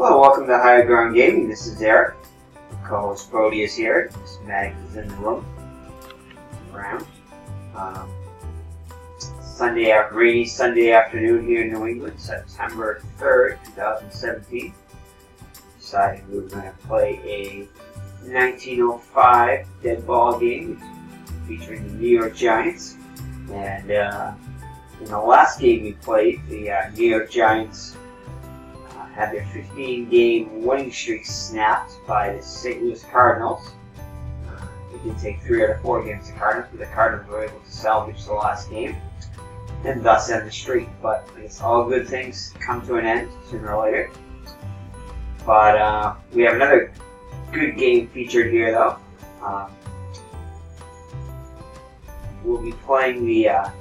Hello, welcome to Higher Ground Gaming. This is Eric. Co-host Brody is here. Miss Maddox is in the room. Around. Rainy Sunday afternoon here in New England, September 3rd, 2017. Decided we were going to play a 1905 dead ball game featuring the New York Giants. And in the last game we played, the New York Giants had their 15-game winning streak snapped by the St. Louis Cardinals. It did take 3 out of 4 against the Cardinals, but the Cardinals were able to salvage the last game and thus end the streak. But I guess all good things come to an end sooner or later. But we have another good game featured here, though. We'll be playing the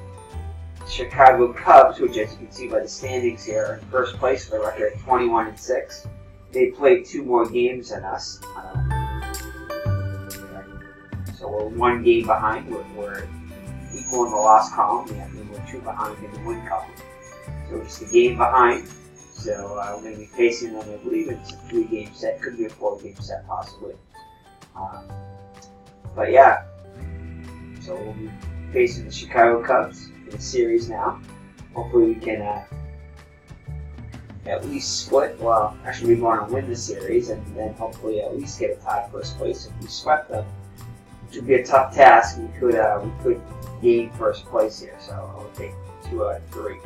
Chicago Cubs, which, as you can see by the standings here, are in first place with a record of 21-6. They played 2 more games than us, so we're 1 game behind. We're equal in the loss column, and we're 2 behind in the win column. So we're just a game behind. So we're going to be facing them. I believe it's a 3-game set, could be a 4-game set possibly. But yeah, so we'll be facing the Chicago Cubs in a series now. Hopefully we can at least split. Well, actually we want to win the series and then hopefully at least get a tie first place. If we swept them, which would be a tough task, we could gain first place here. So I would take 2 out of 3.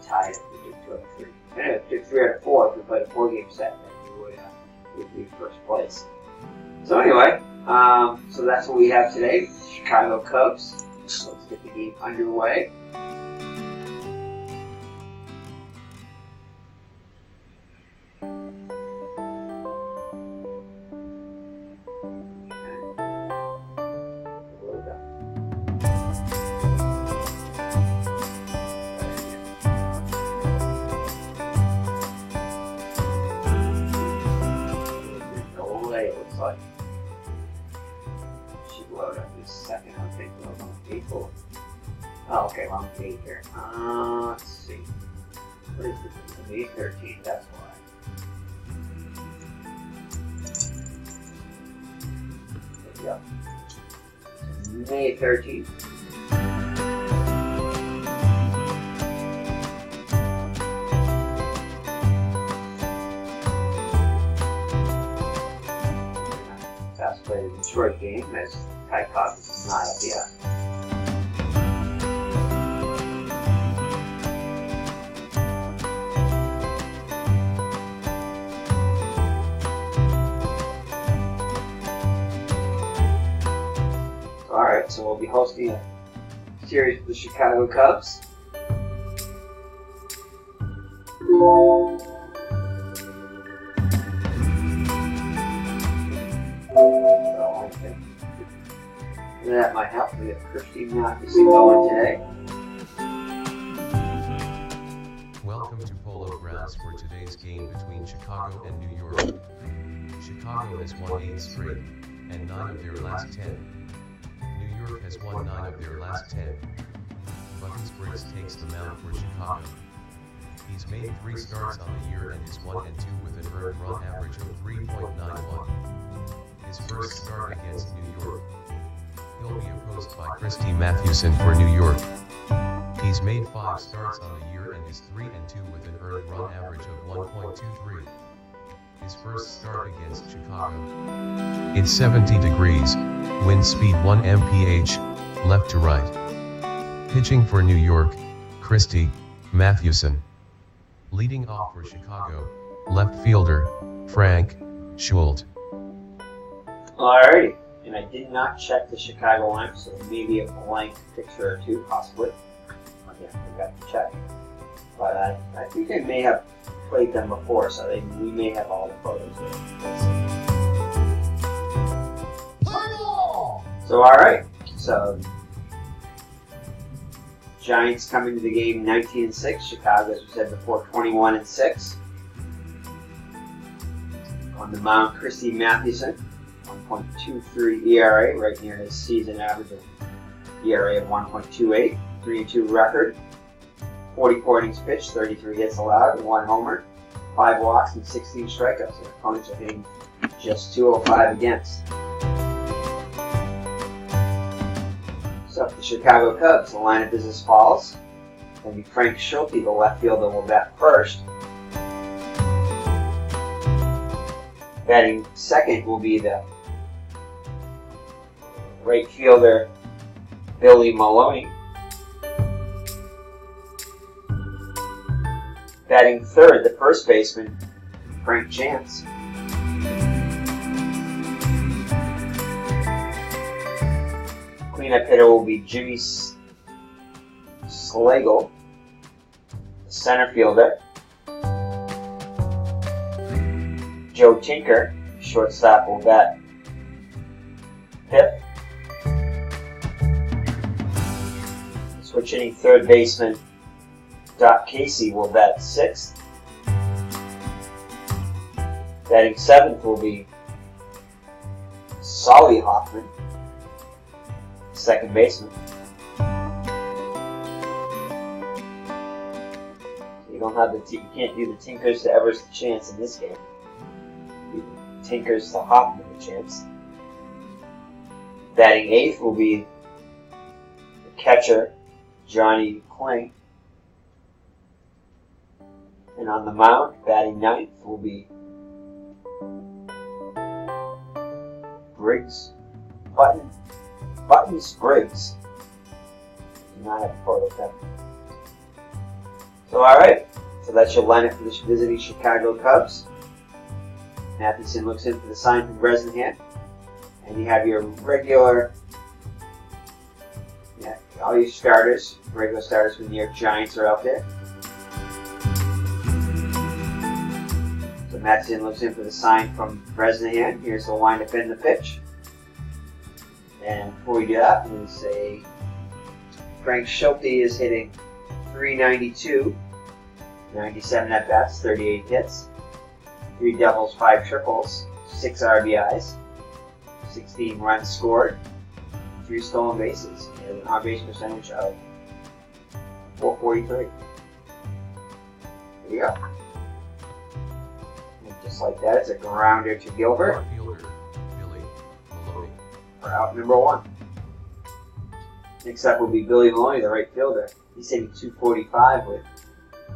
Tied if we did 2 out of 3. And if we did 3 out of 4, if we played a 4-game set, then we would be first place. So anyway, so that's what we have today, Chicago Cubs. Let's get the game underway. It looks like. Should load up this second. I'll take a look on people. Oh, okay, wrong page here. Let's see. What is this? It's May 13th, that's why. There we go. May 13th. Play the Detroit game as Ty Cobb is not up yet. Alright, so we'll be hosting a series with the Chicago Cubs. That might help. We have Christy Mathewson going today. Welcome to Polo Grounds for today's game between Chicago and New York. Chicago has won 8 straight, and 9 of their last 10. New York has won 9 of their last 10. Buttons Briggs takes the mound for Chicago. He's made 3 starts on the year and is 1-2 with an earned run average of 3.91. His first start against New York. He'll be opposed by Christy Mathewson for New York. He's made 5 starts on the year and is 3-2 with an earned run average of 1.23. His first start against Chicago. It's 70 degrees, wind speed 1 mph, left to right. Pitching for New York, Christy Mathewson. Leading off for Chicago, left fielder, Frank Schult. Alrighty. And I did not check the Chicago lineup, so maybe a blank picture or 2, possibly. Again, I forgot to check. But I think they may have played them before, so we may have all the photos there. So, alright. So, Giants come into the game 19-6. Chicago, as we said before, 21-6. On the mound, Christy Mathewson. 1.23 ERA, right near his season average of ERA of 1.28, 3-2 record, 44 innings pitched, 33 hits allowed, 1 homer, 5 walks, and 16 strikeouts. Their opponents are hitting just 205 against. So for the Chicago Cubs, the lineup is as follows. It'll be Frank Schulte, the left fielder, will bat first. Batting second will be the right fielder, Billy Maloney. Batting third, the first baseman, Frank Chance. Cleanup hitter will be Jimmy Slagle, the center fielder. Joe Tinker, shortstop, will bat fifth. Switch hitting third baseman, Doc Casey, will bat sixth. Batting seventh will be Solly Hoffman, second baseman. You can't do the Tinkers to Evers the Chance in this game. Do the Tinkers to Hoffman the Chance. Batting eighth will be the catcher, Johnny Kling. And on the mound, batting ninth will be Briggs. Buttons Briggs. Do not have a photo copy. So alright, so that's your lineup for the visiting Chicago Cubs. Mathewson looks in for the sign from Bresnahan. And you have your regular, all your starters, regular starters from the New York Giants are out there. So Mathewson looks in for the sign from Bresnahan. Here's the lineup and the pitch. And before we do that, I'm going to say Frank Schulte is hitting .392, 97 at-bats, 38 hits, 3 doubles, 5 triples, 6 RBIs, 16 runs scored, 3 stolen bases, and an on-base percentage of .443. There you go. And just like that, it's a grounder to Gilbert for out number 1. Next up will be Billy Maloney, the right fielder. He's hitting .245 with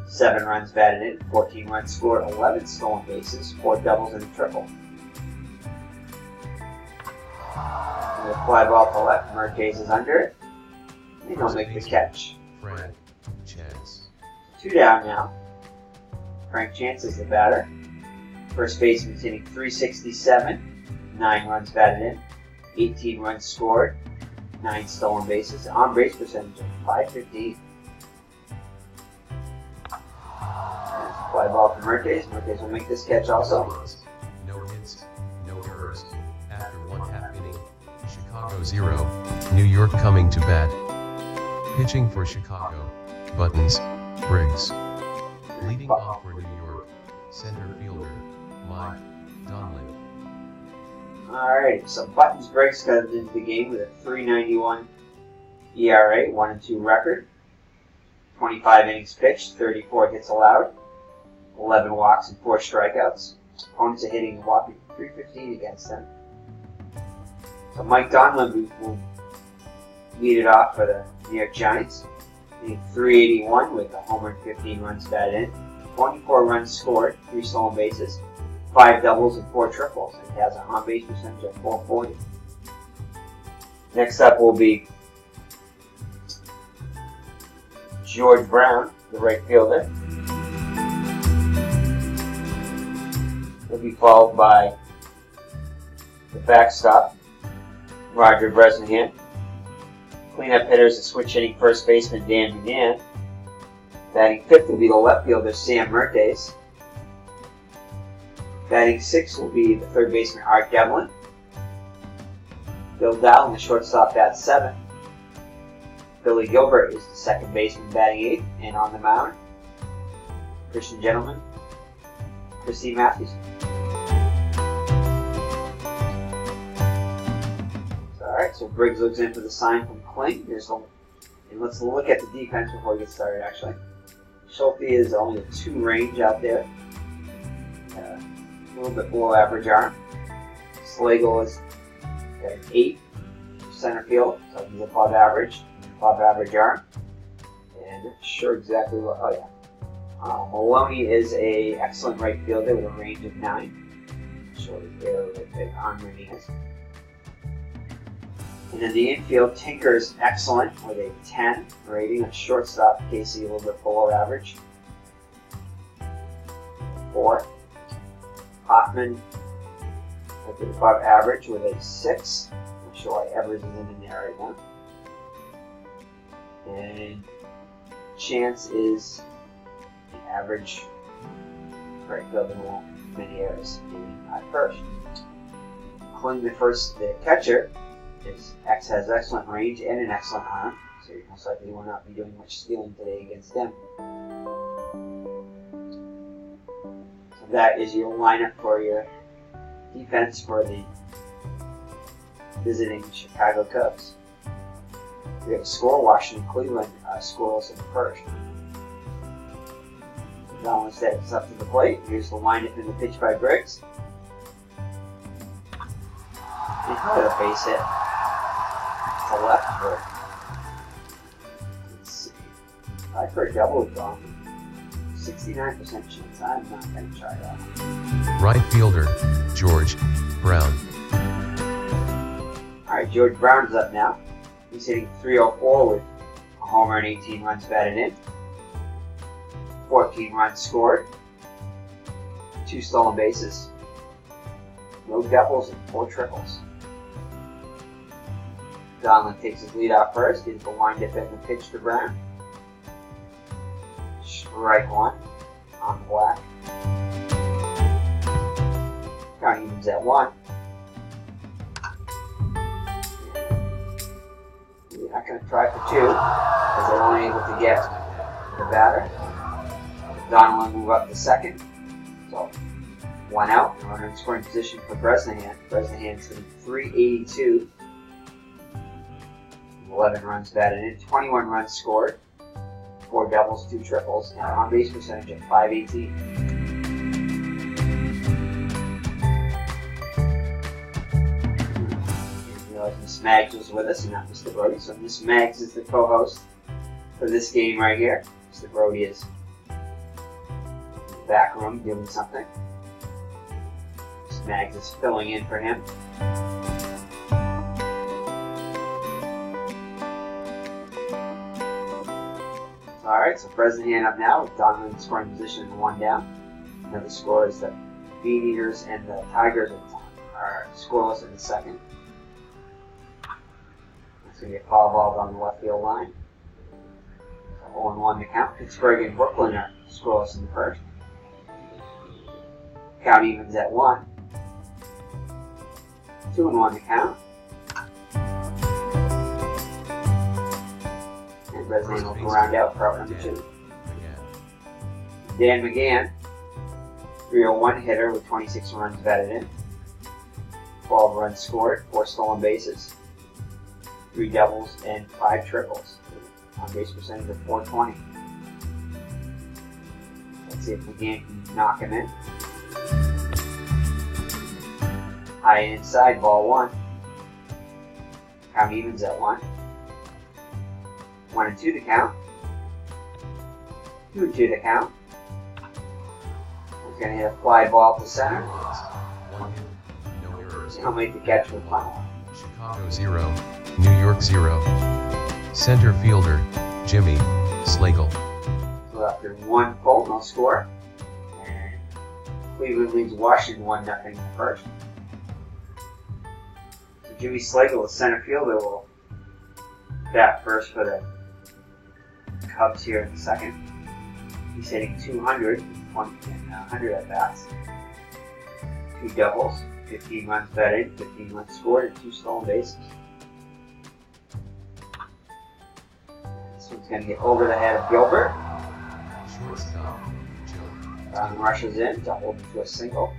7 runs batted in, 14 runs scored, 11 stolen bases, 4 doubles, and a triple. And the fly ball to left, Mertes is under it. And he'll make the catch. Frank Chance. 2 down now. Frank Chance is the batter. First baseman's hitting .367, 9 runs batted in, 18 runs scored, 9 stolen bases, on-base percentage of .515. Fly ball from Mertes. Mertes will make this catch also. No hits, no errors. After 1/2 inning, Chicago 0, New York coming to bat. Pitching for Chicago, Buttons Briggs. Leading off for New York, center fielder, Mike Donlin. Alright, so Buttons Briggs got into the game with a .391 ERA, 1-2 record. 25 innings pitched, 34 hits allowed, 11 walks and 4 strikeouts. Opponents are hitting a whopping .315 against them. So Mike Donlin will lead it off for the New York Giants. Hitting .381 with a homer and 15 runs batted in, 24 runs scored, 3 stolen bases, 5 doubles and 4 triples. It has an on-base percentage of .440. Next up will be George Brown, the right fielder. He'll be followed by the backstop, Roger Bresnahan. Cleanup hitters, the switch hitting first baseman, Dan McNann. Batting fifth will be the left fielder, Sam Mertes. Batting sixth will be the third baseman, Art Devlin. Bill Dowling, the shortstop, bats seventh. Billy Gilbert is the second baseman, batting eighth. And on the mound, Christian gentleman, Christy Mathewson. Alright, so Briggs looks in for the sign from Kling. And let's look at the defense before we get started, actually. Schulte is only a 2 range out there. A little bit below average arm. Slagle is got an 8 center field, so he's above average arm. And not sure exactly what, oh yeah. Maloney is a excellent right fielder with a range of 9. Short of there what big arm rating is. And in the infield, Tinker's excellent with a 10 rating. At shortstop, Casey a little bit below average. 4. Hoffman a bit above average with a 6. Not sure why Evers is in there right now. And Chance is an average right fielder with many errors at first. Including the catcher. X has excellent range and an excellent arm, so you most likely will not be doing much stealing today against them. So that is your lineup for your defense for the visiting Chicago Cubs. We have a score, Washington, Cleveland, scoreless in the first. Donald steps up to the plate. Here's the lineup in the pitch by Briggs. He's probably a base hit. To left for, let's see, I for a double is gone. 69% chance. I'm not going to try that. Right fielder, George Brown. Alright, George Brown's up now. He's hitting .304 with a homer and 18 runs batted in. 14 runs scored. 2 stolen bases. No doubles and 4 triples. Donlin takes his lead out first. He's the windup and the pitch to Brown. Strike 1 on the black. Count evens at 1. We're not going to try for 2 as they're only able to get the batter. Donlin move up to second. So 1 out. Runner in scoring position for Bresnahan. Bresnahan's hitting .382. 11 runs batted in, 21 runs scored, 4 doubles, 2 triples, and an on-base percentage of .518. I realized Miss Maggs was with us and not Mr. Brody, so Miss Maggs is the co-host for this game right here. Mr. Brody is in the back room doing something. Miss Maggs is filling in for him. Alright, so Bresnahan up now with Donlin in scoring position and 1 down. Another score is the Bean Eaters and the Tigers are scoreless in the second. It's going to get foul ball down the left field line. So 0-1 to count. Pittsburgh and Brooklyn are scoreless in the first. Count evens at 1. 2-1 to count. Bresnahan will round out for out number 2. Dan McGann, .301 hitter with 26 runs batted in, 12 runs scored, 4 stolen bases, 3 doubles, and 5 triples. On base percentage of .420. Let's see if McGann can knock him in. High and inside, ball 1. Count evens at 1. 1 and 2 to count. 2 and 2 to count. He's going to hit a fly ball to center. He'll make the catch with final. Chicago 0, New York 0. Center fielder, Jimmy Slagle. So after 1 full, no score. And Cleveland leads Washington 1-0 in the first. So Jimmy Slagle, the center fielder, will bat first for the Cubs here in the second. He's hitting .200 and 100 at bats. 2 doubles, 15 runs batted, 15 runs scored, and 2 stolen bases. This one's going to get over the head of Gilbert. Shortstop, Brown rushes in to hold him to a single.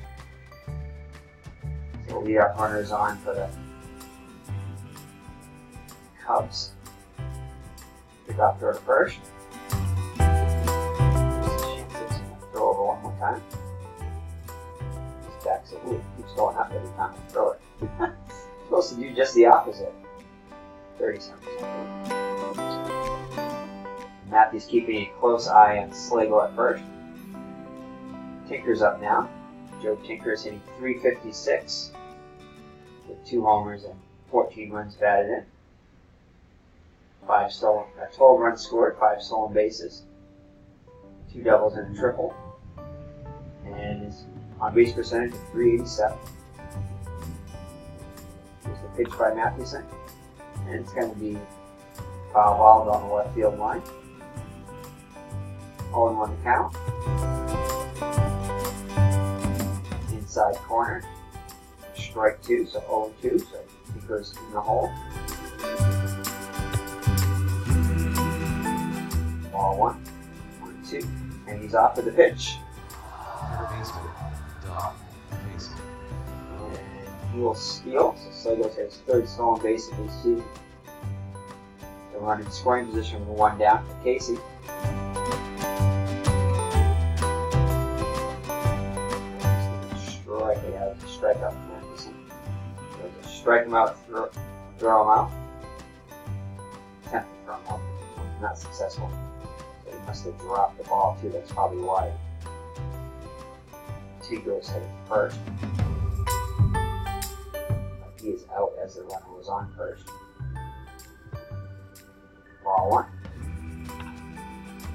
So leadoff runners on for the Cubs. Pick off third first. time. This back keeps going up every time I throw it. Supposed to do just the opposite. 37%. Matthew's keeping a close eye on Slagle at first. Tinker's up now. Joe Tinker is hitting .356 with 2 homers and 14 runs batted in. 12 runs scored, 5 stolen bases, 2 doubles and a triple, and his on-base percentage of .387. Here's the pitch by Mathewson, and it's going to be foul ball on the left field line. 0-1 to count. Inside corner, strike 2, so 0-2, so he goes in the hole. Ball 1, 1-2, and he's off to the pitch. And he will steal, so Slagle has his 3rd stolen base of the season. The run in scoring position with 1 down for Casey. Strike out Mathewson. So strike him out, throw him out. Attempt to throw him out. Not successful. So he must have dropped the ball too. That's probably why. Tinker's headed first. He is out as the runner was on first. Ball 1.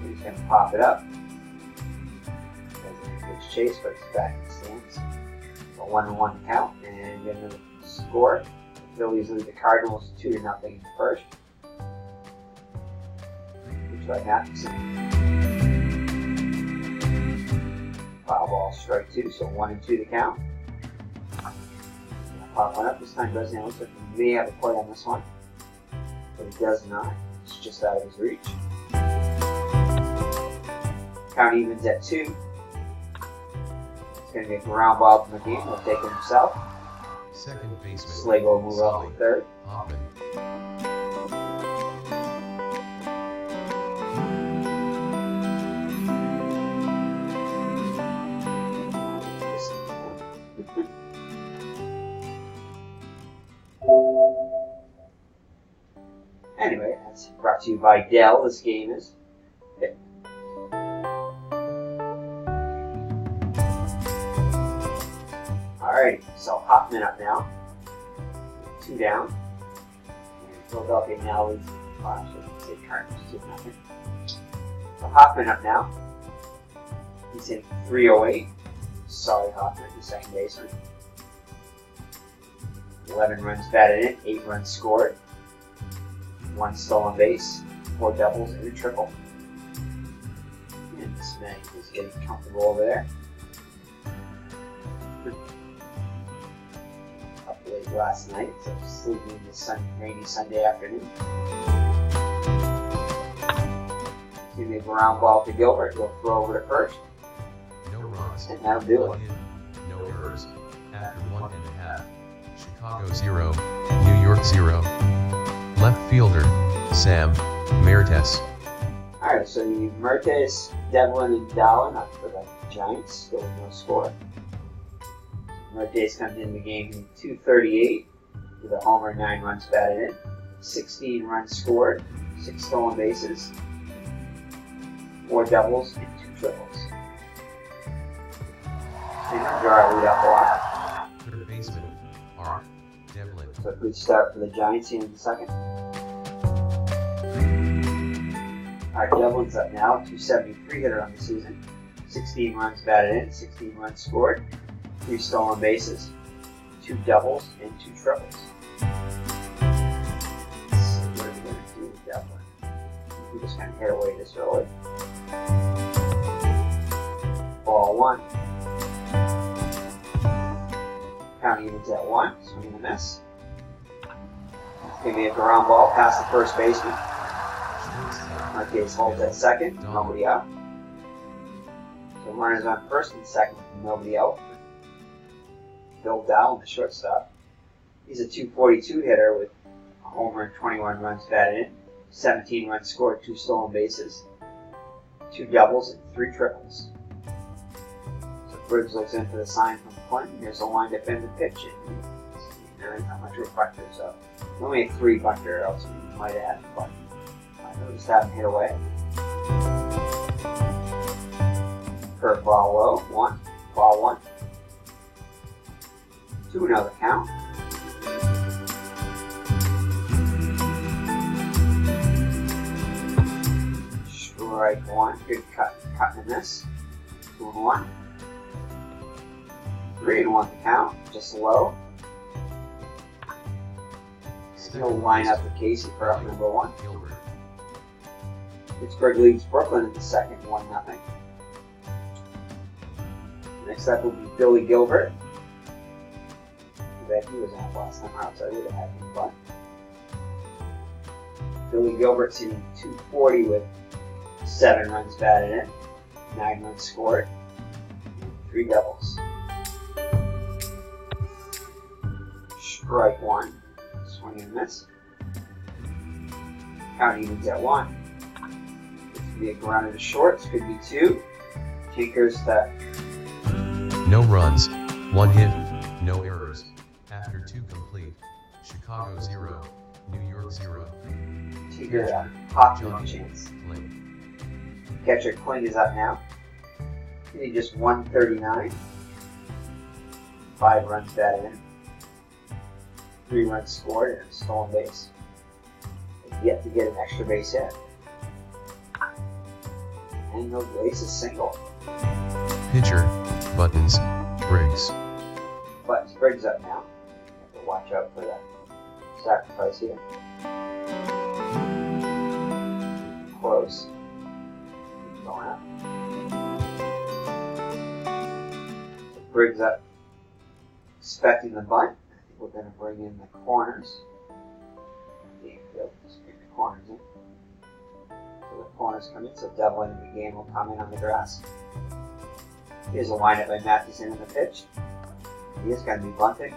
He's going to pop it up. It's chase, but it's back in the stands. 1-1 count, and get another score. The Phillies lead the Cardinals 2-0 in the first. Pitch by Mathewson. Foul ball, strike 2, so 1-2 to count. Pop one up this time. Doesn't it? Looks like he may have a play on this one, but he does not. It's just out of his reach. Count evens at 2. It's going to be a ground ball from the game. He'll take it himself. Second baseman. Slagle will move up to third. Hoffman. Anyway, that's brought to you by Dell. This game is. Alright, so Hoffman up now. 2 down. And Philadelphia now leads. Well, I should say Cardinals 2-0. So Hoffman up now. He's in .308. Sorry, Hoffman, the second baseman. 11 runs batted in, 8 runs scored, 1 stolen base, 4 doubles, and a triple. And this man is getting comfortable over there. Up late last night, so sleeping this rainy Sunday afternoon. Give me a ground ball to Gilbert. He'll throw over to first. No runs. And that'll do it. No errors. After 1.5. Chicago 0, New York 0. Left fielder, Sam Mertes. Alright, so you Mertes, Devlin, and Dallin up for the Giants, still no score. Mertes comes in the game in .238 with a homer, 9 runs batted in, 16 runs scored, 6 stolen bases, 4 doubles, and 2 triples. And Jar lead up a lot. Third baseman, R. Devlin. So a good start for the Giants here in the second. Alright, Devlin's up now, 273 hitter on the season. 16 runs batted in, 16 runs scored, 3 stolen bases, 2 doubles, and 2 triples. Let's see what are we going to do with Devlin. We just kind of hit away this early. Ball 1. Count evens at 1, swing and a miss. It's going to be a ground ball past the first baseman. Marquez holds at second, nobody out. So runners on first and second, nobody out. Bill Dowell, the shortstop. He's a .242 hitter with a homer and 21 runs batted in, 17 runs scored, 2 stolen bases, 2 doubles, and 3 triples. Briggs looks into the sign from Clinton. There's a windup in the pitch. And there ain't not much of a bunter, so only 3 bunter, else we might add, but I noticed that and hit away. Curve ball low, 1, ball 1. 2-0 count. Strike 1, good cut and miss. 2-1. 3-1 the count, just low. He'll line up with Casey for up number 1. Pittsburgh leads Brooklyn in the second, 1-0. Next up will be Billy Gilbert. I bet he was out last time out, so I would have had him fun. Billy Gilbert's hitting .240 with 7 runs batted in, 9 runs scored, 3 doubles. Strike 1. Swing and miss. Count evens at 1. This could be a grounded to shorts, could be 2. Tinkers to. No runs, 1 hit, no errors. After 2 complete. Chicago 0, New York 0. Tinker to pop no chance. Catcher Kling is up now. Hitting just 139. 5 runs batted in. 3 runs scored and a stolen base. Yet to get an extra base hit. And no base is single. Pitcher, Buttons, Briggs. Buttons Briggs up now. Have to watch out for that sacrifice here. Close. Keeps going up. Briggs up. Expecting the bunt. We're going to bring in the corners. Just bring the corners in. So the corners come in, so doubling the game will come in on the grass. Here's a lineup by Mathewson in the pitch. He is going to be bunting.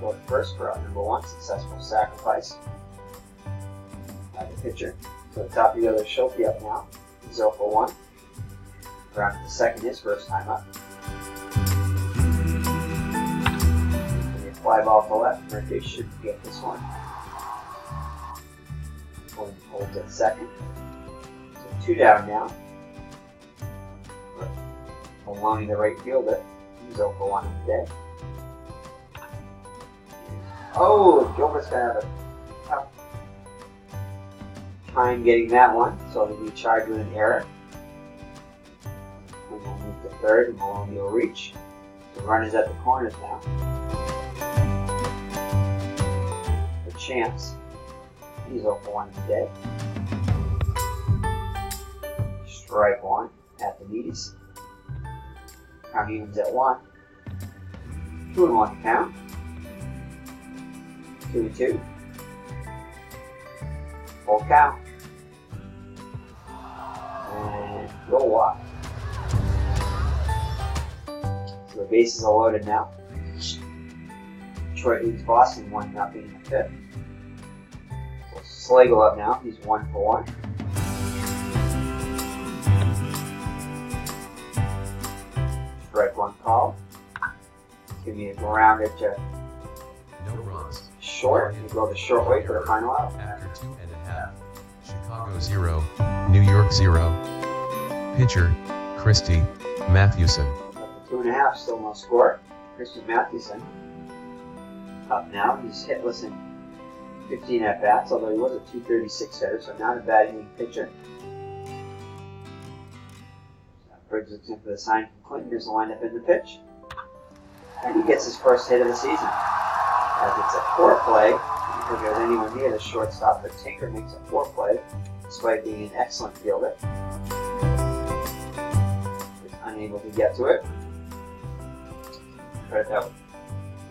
Go to first for out number 1, successful sacrifice by the pitcher. So the top of the other Schulte up now. He's 0 for 1. Grounded to second, his first time up. Fly ball to left, Murphy should get this one. Holds at second. So 2 down now. Maloney, the right fielder. He's 0 for 1 in the day. Oh, Gilbert's going to have a tough time getting that one, so he'll be charged with an error. And we'll move to third, and Maloney will reach. The runners at the corners now. The Champs. He's 0 for 1 today. Strike 1 at the knees. Count evens at 1. 2-1 count. 2-2. Full count. And go walk. So the bases are loaded now. Detroit leads Boston 1-0 in the fifth. So Slagle up now. He's 1 for 1. Strike 1 call. It's going to be a grounder to no runs. Short. You go the short way for the final out. After 2.5. Chicago 0, New York 0. Pitcher, Christy Mathewson. Up to 2.5, still no score. Christy Mathewson up now. He's hitless in 15 at bats, although he was a .236 hitter, so not a bad inning pitcher. Briggs looks in for the sign from Clinton. Here's the lineup in the pitch. And he gets his first hit of the season. As it's a foreplay, because there's anyone near the shortstop, but Tinker makes a foreplay, despite being an excellent fielder. He's unable to get to it. Credit that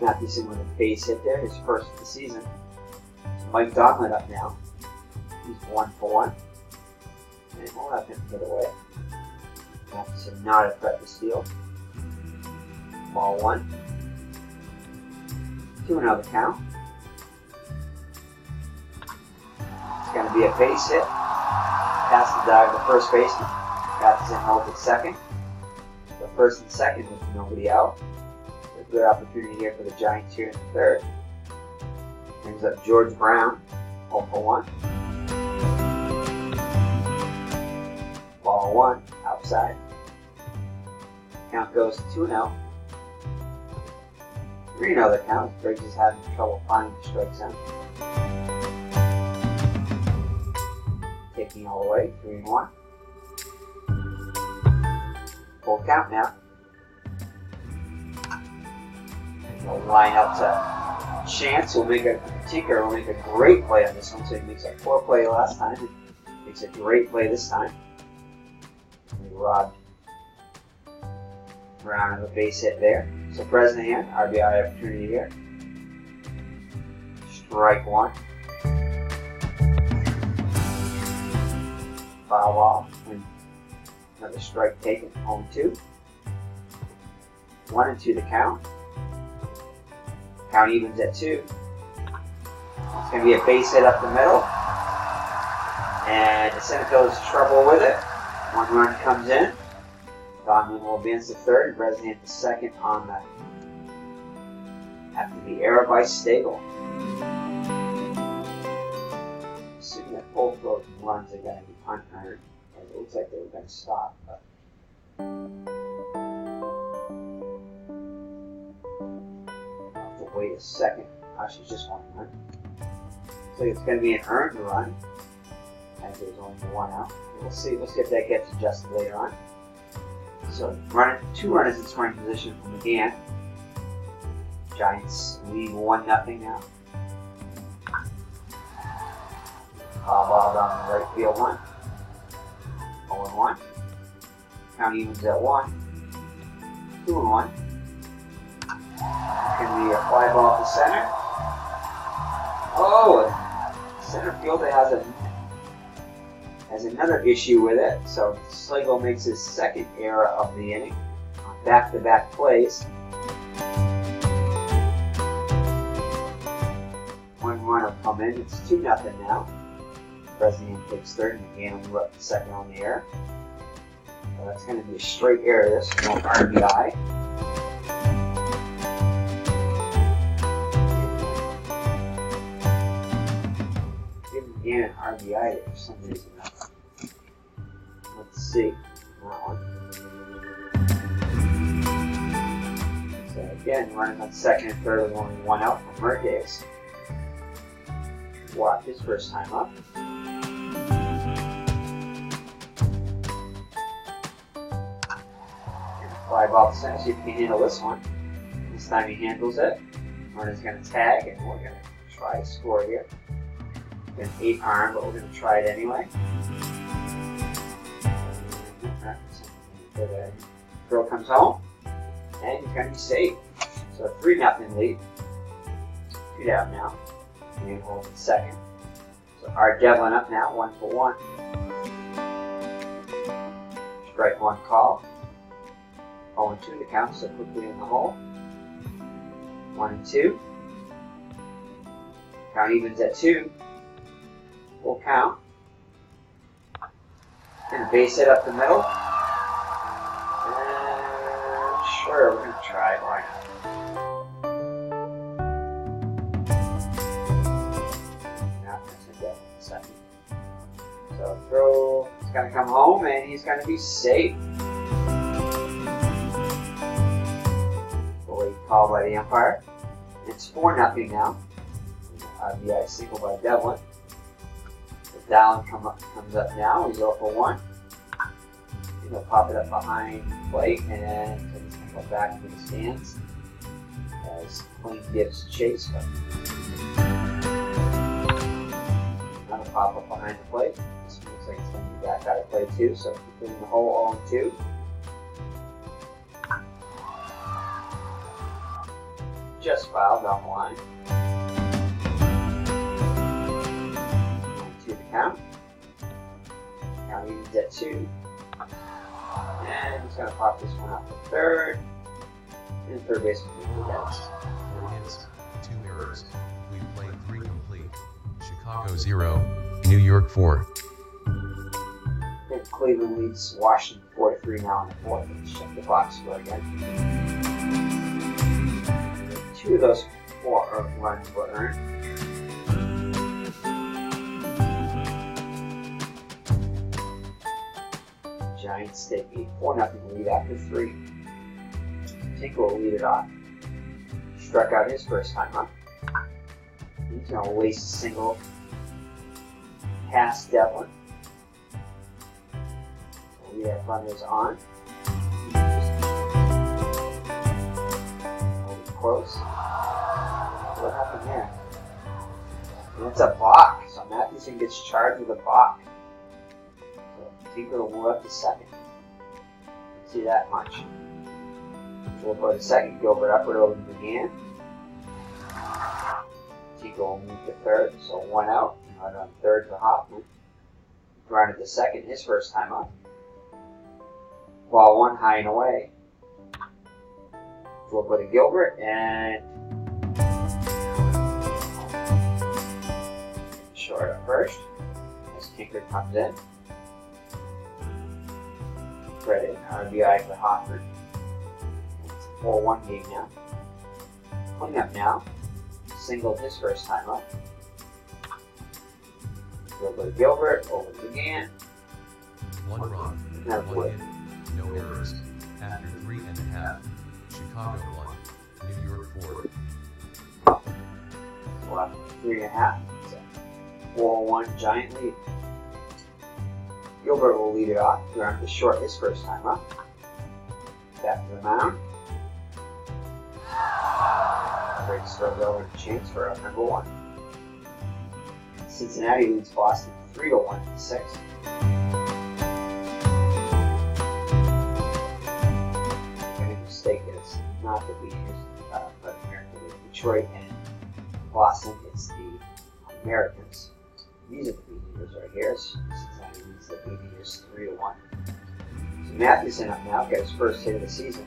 Mathewson with a base hit there, his first of the season. So Mike Donlin up now. He's 1 for 1. And we'll have him hit away. Mathewson not a threat to steal. Ball 1. 2-0 count. It's going to be a base hit. Pass the dog to first baseman. Mathewson holds at second. The first and second with nobody out. A good opportunity here for the Giants here in the third. Brings up George Brown, 0 for 1. Ball 1, outside. Count goes to 2-0. 3-0 the count. Briggs is having trouble finding the strike zone. Taking all the way, 3-1. Full count now. And we'll line up to Chance, who will make a great play on this one. So he makes a poor play last time and makes a great play this time. We robbed Brown of a base hit there. So Bresnahan, RBI opportunity here. Strike 1. Foul ball. And another strike taken. 0-2. 1-2 the count. Count evens at 2. It's going to be a base hit up the middle. And the center field is trouble with it. 1 run comes in. Donovan will advance to third. Bresnahan to second on that. After the error by Stagel. Assuming that both those runs are going to be unearned. It looks like they were going to stop. But I'll have to wait a second. Actually, just 1 run. So it's going to be an earned run. As there's only 1 out. We'll see. Let's see if that gets adjusted later on. So 2 runners in scoring position from the hand. Giants lead 1-0 now. Foul ball down the right field line. 0-1. Count evens at 1. 2-1. Can be a fly ball to center. Oh, center fielder has another issue with it. So Slago makes his second error of the inning on back-to-back plays. 1 run will come in. It's 2-0 now. Bresnahan takes third, and again we left the second on the air. So that's going to be a straight error. This is no RBI. Give him again an RBI there for some reason. Let's see. That one. So again, running on second and third with only 1 out from Mertes. Walked his first time up. Fly ball to center, see if he can handle this one. This time he handles it. Runner's going to tag, and we're going to try to score here. An 8 arm, but we're going to try it anyway. The throw comes home, and he's going to be safe. So a 3-0 lead. 2 down now. And hold in second. So Art Devlin up now, 1 for 1. Strike 1 call. 0-2 the count, so quickly in the hole. 1-2. Count evens at 2. Full count. And a base hit up the middle. And sure, we're going to try it. Why not? Not going to get a second. So throw is going to come home, and he's going to be safe. Called by the umpire. It's 4-0 now. RBI single by Devlin. So Dallin comes up now. He's 0 for 1. He'll pop it up behind the plate, and so he's going to go back to the stands as Queen gives chase. Another pop up behind the plate. This looks like it's going to be back out of play too. So keep in the hole 0-2. Just fouled down the line. 2 to count. Count evens at 2. And he's going to pop this one out to third. And third baseman gets 4 hits, 2 errors. We played 3 complete. Chicago 0, New York 4. And Cleveland leads Washington 4-3 now in the fourth. Let's check the box score again. 2 of those 4 runs were earned. Giants take a 4-0 lead after 3. Tinker will lead it off. Struck out his first time up. He's going to waste a single past Devlin. We have runners on. Close. What happened there? And it's a balk. So Mathewson gets charged with a balk. So Tinker will move up to second. Let's see that much. So we'll go to second. Gilbert upward over McGann. Tinker will move to third. So 1 out. Right on third for Hoffman. Grounded to second his first time up. Ball 1 high and away. We'll go to Gilbert and short at first as Tinker comes in. Credit RBI for Hoffman. It's a 4-1 game now. Cleanup now. Singled his first time up. We'll go to Gilbert over to McGann. 1 run, 1 hit, no errors. After 3.5. Chicago 1, New York 4. Well, after 3.5. 4-1 Giant lead. Gilbert will lead it off. Ground to short his first time up. Back to the mound. Briggs throws over to chance for out number 1. Cincinnati leads Boston 3-1 in the 6th. It's not the Beaters, but American. Detroit and Boston, it's the Americans. These are the Beaters right here. Cincinnati leads the Beaters 3-1. So Mathewson up now, got his first hit of the season.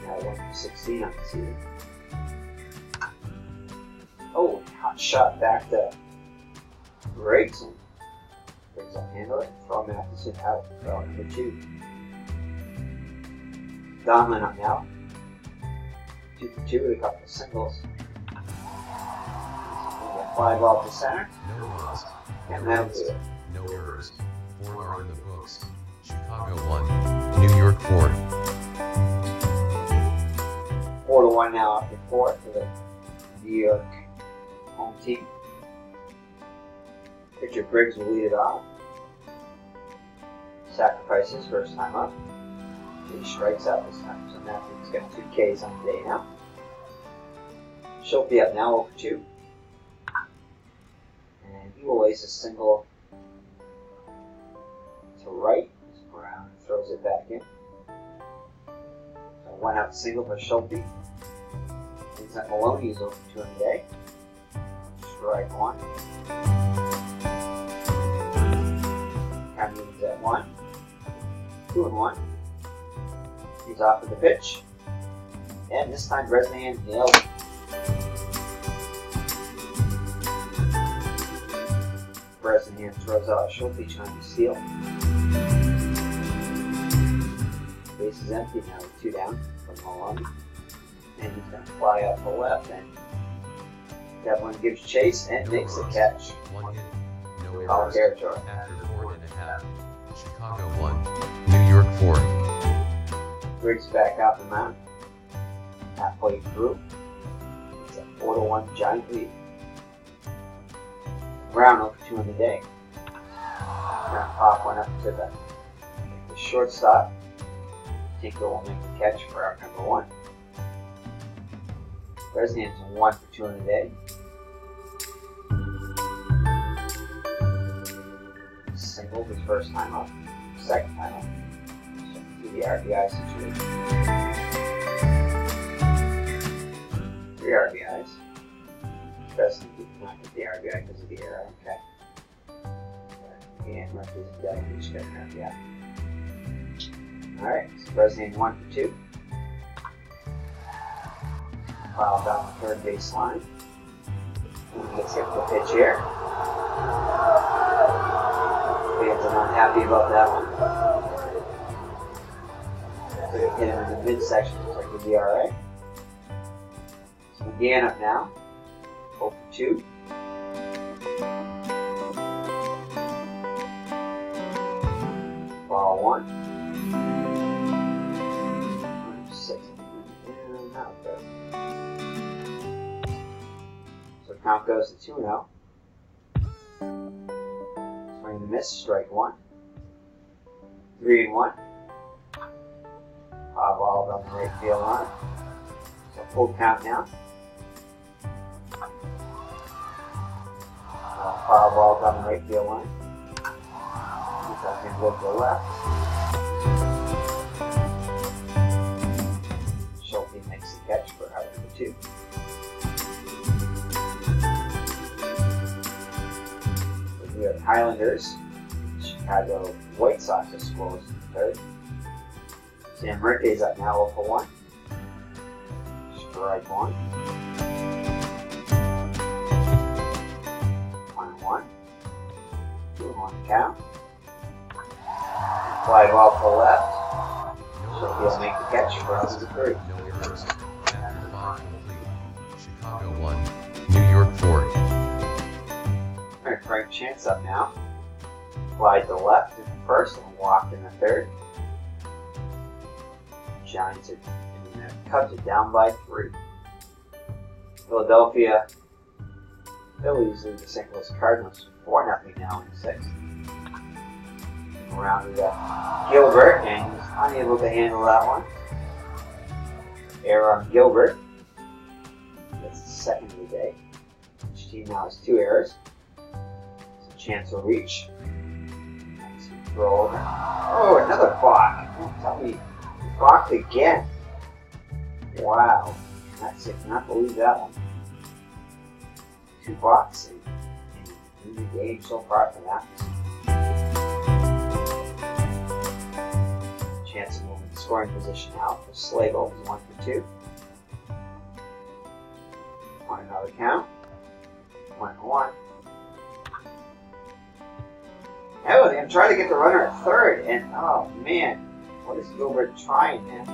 Now 1-16 on the season. Oh, hot shot back to Briggs. Briggs will handle it. Throw Mathewson out. Throw number 2. Donlin up now. 2 for 2 with a couple of singles. Fly ball to center. No runs. And that'll do it. No errors. 4 are in the books. Chicago 1, New York 4. 4-1 now after 4 for the New York home team. Pitcher Briggs will lead it off. Sacrifice his first time up. He strikes out this time, so Matthew's got 2 Ks on the day now. Schulte up now 0 for 2. And he will ace a single to right. Brown throws it back in. So 1 out single for Schulte. Vincent Maloney is 0 for 2 on the day. Strike 1. Cummings at 1. 2-1. He's off of the pitch. And this time Bresnahan nailed it. Bresnahan throws out Schulte trying to steal. Base is empty now with 2 down from Maloney. And he's going to fly out to left, and Devlin gives chase and makes the catch. 1 hit, no Foul errors. territory. After 4.5. Chicago 1, New York 4. Briggs back out the mound. Halfway through. It's a 4-1 Giant lead. Brown 0 for 2 on the day. Brown pop 1 up to the shortstop. Tinker will make the catch for out number 1. Bresnahan's 1 for 2 on the day. Singled his first time up. Second time up. To the RBI situation. 3 RBIs. Bresnahan did not get the RBI because of the error. Okay. And Murphy's got each got an RBI. Alright, so Bresnahan 1 for 2. Foul down the third base line. And he gets hit with a pitch here. fans are not happy about that one. So you hit him in the midsection, looks like he'll be alright. So McGann up now. 0 for 2. Ball 1. 6. Not good. So count goes to 2-0. Swing and a miss, strike 1. 3-1. Foul ball down the right field line. So full count now. Foul ball down the right field line. He's going to go to the left. Schulte makes the catch for out number 2. We have Highlanders. Chicago White Sox are scoreless in the third. Sam Rickey's up now 0 for 1. Strike 1. 1-1. 2-1 count. Fly ball to the left. So he'll make the catch for us to 3. No errors. After 5 complete. Chicago 1, New York 4. Alright, Frank Chance up now. Fly to the left in the first and walk in the third. Giants are, the Cubs are down by 3. Philadelphia Phillies lead the St. Louis Cardinals 4-0 now in the 6th. Around we got Gilbert, and he's unable to handle that one. Error on Gilbert. That's the second of the day. Each team now has 2 errors. So Chance will reach. Nice throw over. Oh, another balk. Don't tell me he balked again. Wow. That's it. Cannot believe that one. 2 balks in the game so far for that. Chance to move in scoring position now for Slagle. He's 1 for 2. On another count. 1-1. Oh, I'm trying to get the runner at third, and oh man, what is Gilbert trying now?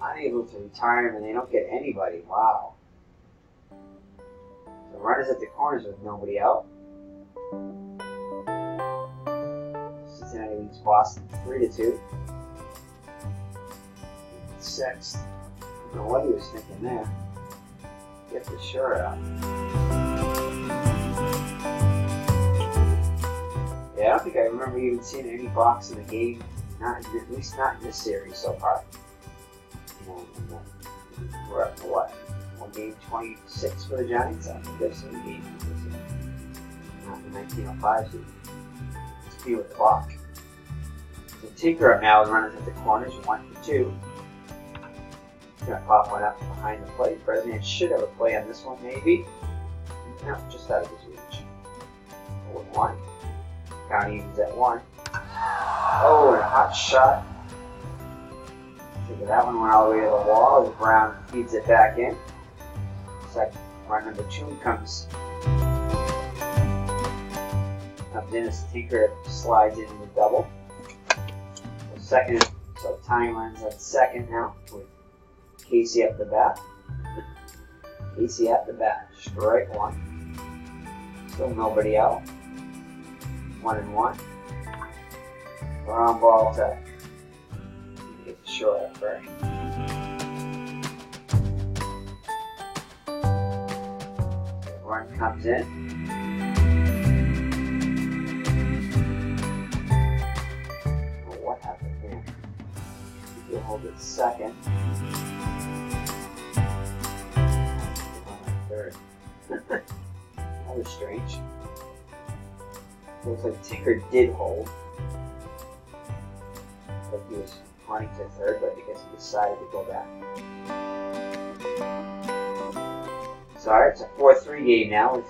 Unable to retire him, and they don't get anybody. Wow. The runners at the corners with nobody out. Cincinnati leads Boston 3-2. 6th. I don't know what he was thinking there. Get the shirt out. Yeah, I don't think I remember even seeing any balks in the game. Not in, at least not in this series so far. We're up to what? One game 26 for the Giants. I think I've seen the game. Not the 1905 season. Let's be with the balk. So Tinker up now is runners at the corners, 1 for 2. He's going to pop one up behind the plate. President should have a play on this one, maybe. No, just out of his reach. 0-1. Count evens at 1. Oh, and a hot shot. That one went all the way to the wall as Brown feeds it back in. Second, run number 2 comes in as Tinker slides into the double. So time runs at second now with Casey up the bat. Casey at the bat, strike 1. Still nobody out. 1-1. Ground ball to get the short up first. The run comes in. Well, what happened there? He'll hold it second. Third. That was strange. Looks like Tinker did hold. But he was running to third, but I guess he decided to go back. So it's a 4-3 game now with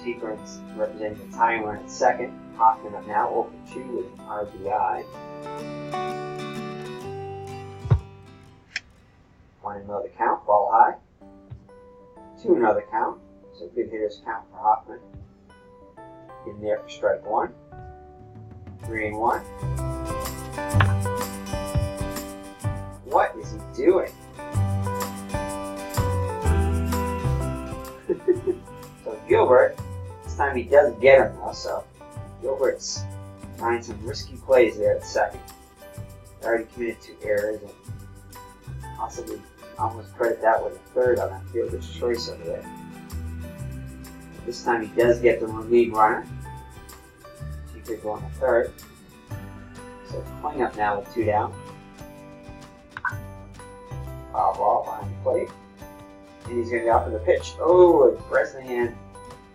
Tinker representing the time run at second. Hoffman up now, 0 for 2 with an RBI. 1 another count, ball high. 2 another count. So good hitters count for Hoffman. in there for strike one. 3-1. What is he doing? So Gilbert, this time he does get him though, so Gilbert's trying some risky plays there at second. He already committed 2 errors and possibly almost credit that with a third on that Gilbert's choice over there. This time he does get the lead runner. He could go on the third. So it's clean up now with 2 down. Foul ball behind the plate. And he's going to go out for the pitch. Oh, and Bresnahan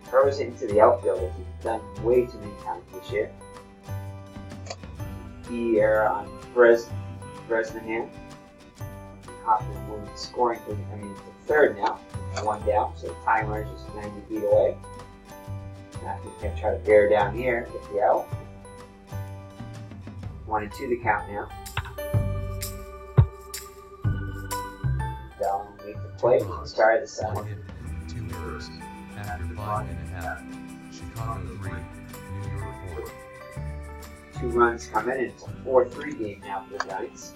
throws it into the outfield, as he's done way too many times this year. Key error on Bresnahan. Hoffman moving scoring position to third now. 1 down, so the timer is just 90 feet away. Now he's going to try to bear down here, get the out. 1-2 the count now. Down, make the play. Start the 7th. 2 errors. After 5.5. Chicago 3, New York 4. 2 runs come in, and it's a 4-3 game now for the Giants.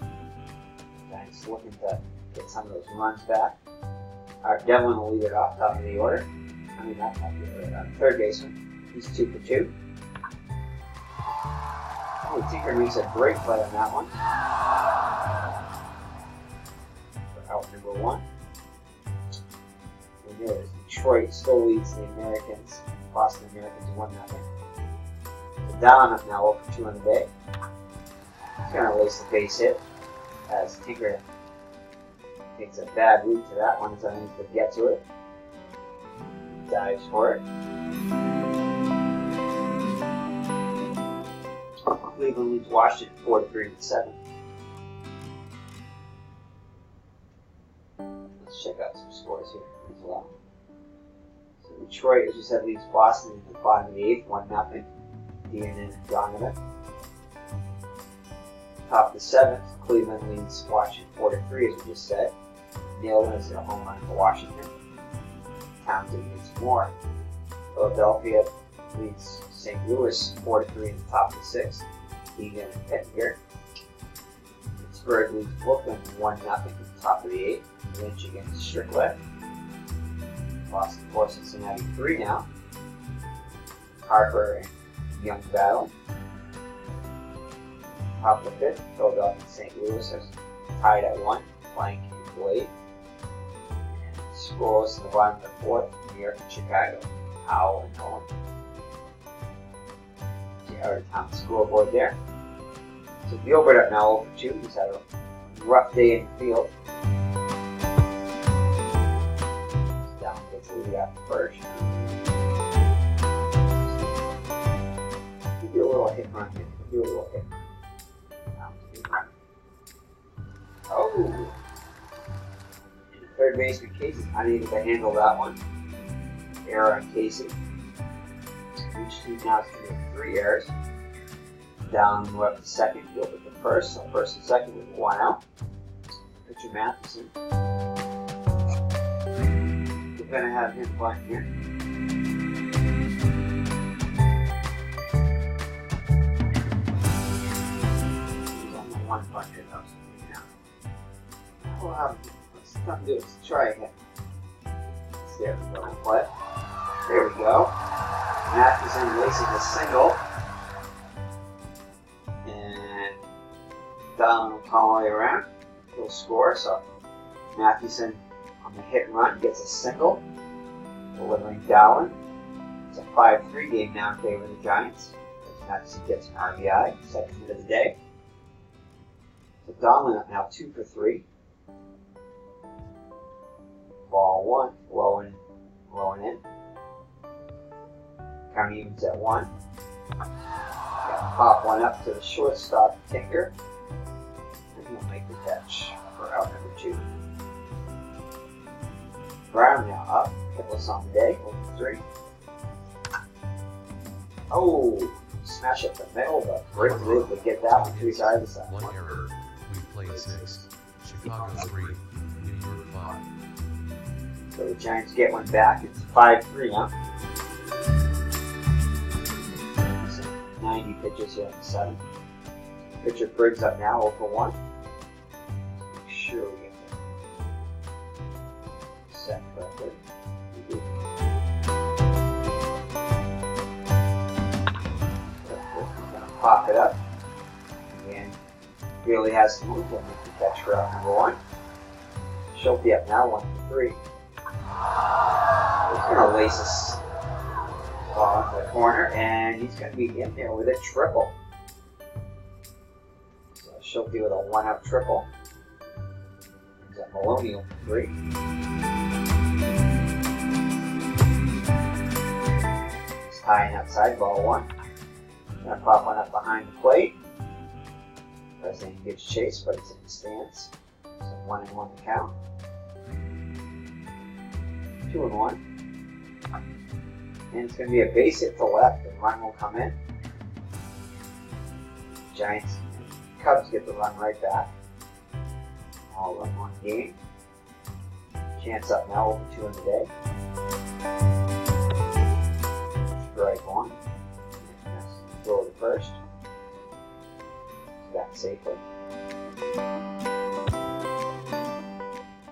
Giants looking to get some of those runs back. Devlin will lead it off, top of the order. I mean, not top of the order. Third baseman. He's 2 for 2. Oh, Tinker makes a great play on that one. For out number 1. And there's Detroit still leads the Americans. Boston Americans 1-0. So Dallin up now 0 for 2 on the day. He's going to lace the base hit as Tinker takes a bad route to that one, so he needs to get to it. Dives for it. Cleveland leads Washington 4-3 in the 7th. Let's check out some scores here as well. So Detroit, as you said, leads Boston in the bottom of the 8th, 1-0. Dean and Donovan. Top of the 7th, Cleveland leads Washington 4-3, as we just said. Nailed has a home run for Washington. Townsend leads Moore. Philadelphia leads St. Louis 4-3 in the top of the 6th. Egan and Pettinger. Pittsburgh leads Brooklyn 1-0 in the top of the 8th. Lynch against Strickland. Boston 4, Cincinnati 3 now. Harper and Young battle. Top of the 5th, Philadelphia and St. Louis are tied at 1. Blank and Blade. And scores in the bottom of the 4th, New York and Chicago. Howell and Owen. See our top scoreboard there. So Gilbert up now 0 for 2. He's had a rough day in the field. Down gets the lead after first. Do a little hit run here. Do a little hit run. Oh! And the third baseman Casey unable to handle that one. Error on Casey. Each team now has committed 3 errors. Down left to second, Gilbert to first. So first and second with 1 out. Christy Mathewson. We're going to have him playing here. One punch it up now. Let's not do it. Let's try again. There we go. Play. There we go. Mathewson laces a single. And Dallin will come all the way around. He'll score. So Mathewson on the hit and run gets a single. Delivering Dallin. It's a 5-3 game now in favor of the Giants. Mathewson gets an RBI. Second hit of the day. So Dallin up now 2 for 3. Ball 1, low and in. Count evens at 1. Got to pop one up to the shortstop, Tinker. And he'll make the catch for out number 2. Brown now up. Hitless on the day, 0 for 3. Oh, smash up the middle, but Briggs was able to get that one 3 sides to side. 1 error. We played 6. Chicago 3, New York 5. So the Giants get one back. It's 5-3 now. 90 pitches here in the 7th. Pitcher Briggs up now, 0 for 1. Make sure we get that set correctly. We do. Gonna pop it up. Again, really has to move. We'll make the catch for out number 1. Schulte up now, 1 for 3. He's going to lace this ball into the corner, and he's going to be in there with a triple. So Schulte with a 1-out triple. Brings up Maloney 0 for 3. He's tying outside, ball 1. Going to pop one up behind the plate. President gives chase, but it's in the stance. So 1-1 to count. 2-1. And it's going to be a base hit to left, and run will come in. Giants and Cubs get the run right back. All run 1 game. Chance up now, 0 for 2 in the day. Strike 1. Throw to first. Back safely.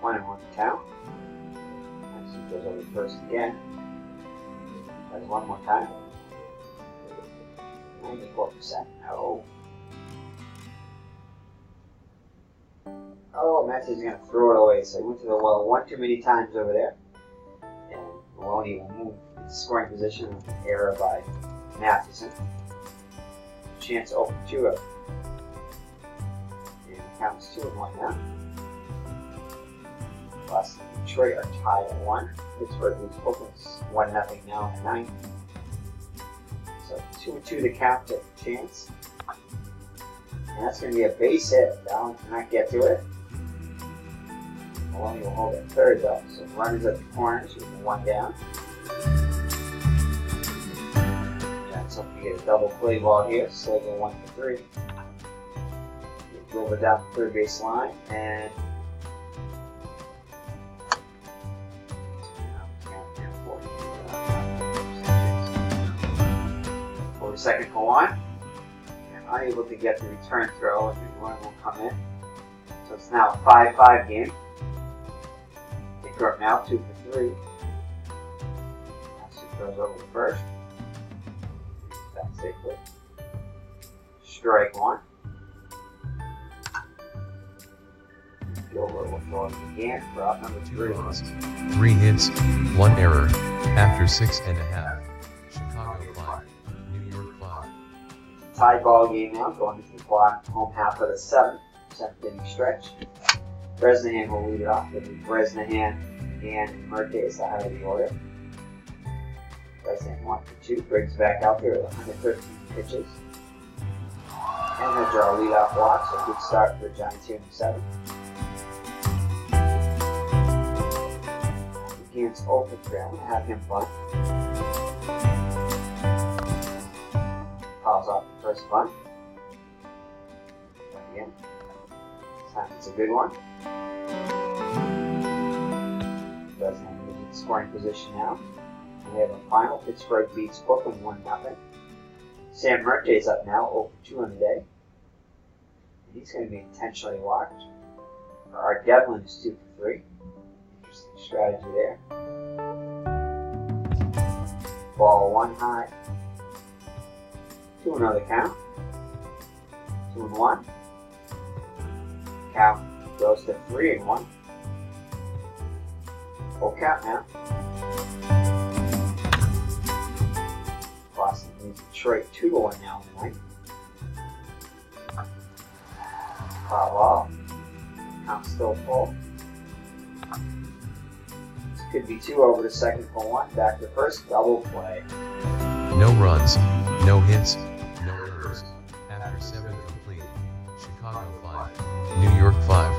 1-1 to count. Goes over first again. Tries one more time. 94%. No. Oh, Matthews is going to throw it away. So he went to the well one too many times over there. And Maloney will move into scoring position with an error by Mathewson. Chance 0 for 2 up. And the count is 2-1 now. Boston and Detroit are tied at 1. Pittsburgh leads Oakland's 1-0 now in the 9th. So 2-2 to count to Chance. And that's going to be a base hit. Allen cannot get to it. Maloney will hold it third though. So runners at the corners with 1 down. Giants hope to get a double play ball here. Slagle 1 for 3. He drove it down the third base line and second for 1, and unable to get the return throw, and the run will come in. So it's now a 5-5 game. They throw it now 2 for 3. Matthews throws over the first. Back safely. Strike 1. Gilbert will throw it again for out number 3. 3 hits, 1 error, after 6.5. Chicago 5. Tie ball game now, going into the home half of the 7th inning stretch. Bresnahan will lead it off. It'll be Bresnahan and Mertes, the higher of the order. Bresnahan 1 for 2. Briggs back out there with 113 pitches. And they'll draw a leadoff walk, so a good start for the Giants here in the 7th. Against 0 for 3. I'm going to have him bunt. Fouls off the first bunt. Again. This time it's a good one. Doesn't have to get scoring position now. And we have a final. Pittsburgh beats Oakland 1-0. Sam Mertes up now, 0 for 2 on the day. And he's going to be intentionally walked. Art Devlin is 2 for 3. Interesting strategy there. Ball 1 high. 2-0 the count. 2-1. Count goes to 3-1. Full count now. Boston leads Detroit 2-1 now in the 9th. Foul ball. Count still full. This could be 2 over to second for 1. Back to first. Double play. No runs, no hits, no errors. After 7 complete. Chicago 5. New York 5.